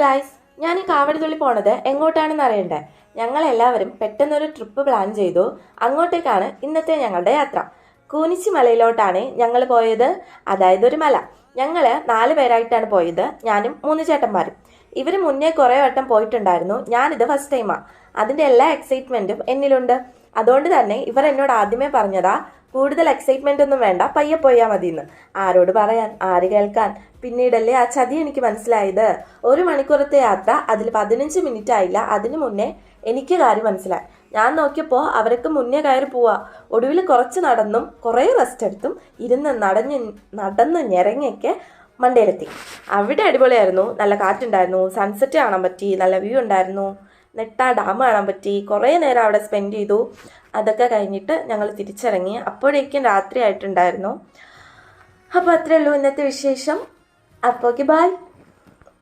Guys, ഞാൻ ഈ കാവടിതുള്ളി പോണത് എങ്ങോട്ടാണെന്ന് അറിയണ്ടേ? ഞങ്ങളെല്ലാവരും പെട്ടെന്നൊരു ട്രിപ്പ് പ്ലാൻ ചെയ്തു. അങ്ങോട്ടേക്കാണ് ഇന്നത്തെ ഞങ്ങളുടെ യാത്ര. കൂനിച്ചി മലയിലോട്ടാണ് ഞങ്ങൾ പോയത്. അതായത് ഒരു മല. ഞങ്ങൾ 4 പേരായിട്ടാണ് പോയത്. ഞാനും 3 ചേട്ടന്മാരും. ഇവർ മുന്നേ കുറേ വട്ടം പോയിട്ടുണ്ടായിരുന്നു. ഞാനിത് ഫസ്റ്റ് ടൈമാണ്. അതിൻ്റെ എല്ലാ എക്സൈറ്റ്മെൻറ്റും എന്നിലുണ്ട്. അതുകൊണ്ട് തന്നെ ഇവർ എന്നോട് ആദ്യമേ പറഞ്ഞതാ, കൂടുതൽ എക്സൈറ്റ്മെൻ്റ് ഒന്നും വേണ്ട, പയ്യെ പോയാൽ മതിയെന്ന്. ആരോട് പറയാൻ, ആര് കേൾക്കാൻ? പിന്നീടല്ലേ ആ ചതി എനിക്ക് മനസ്സിലായത്. 1 മണിക്കൂറത്തെ യാത്ര, അതിൽ 15 മിനിറ്റ് ആയില്ല. അതിനു മുന്നേ എനിക്ക് കാര്യം മനസ്സിലായി. ഞാൻ നോക്കിയപ്പോൾ അവരൊക്കെ മുന്നേ കയറി പോവാ. ഒടുവിൽ കുറച്ച് നടന്നും കുറേ റെസ്റ്റ് എടുത്തും ഇരുന്ന് നടന്ന് ഞെരങ്ങയൊക്കെ മണ്ടയിലെത്തി. അവിടെ അടിപൊളിയായിരുന്നു. നല്ല കാറ്റുണ്ടായിരുന്നു, സൺസെറ്റ് കാണാൻ പറ്റി, നല്ല വ്യൂ ഉണ്ടായിരുന്നു, നെട്ട ഡാം കാണാൻ പറ്റി. കുറേ നേരം അവിടെ സ്പെൻഡ് ചെയ്തു. അതൊക്കെ കഴിഞ്ഞിട്ട് ഞങ്ങൾ തിരിച്ചിറങ്ങി. അപ്പോഴേക്കും രാത്രി ആയിട്ടുണ്ടായിരുന്നു. അപ്പോൾ അത്രയേ ഉള്ളൂ ഇന്നത്തെ വിശേഷം. അപ്പോൾ ഓക്കെ, ബൈ.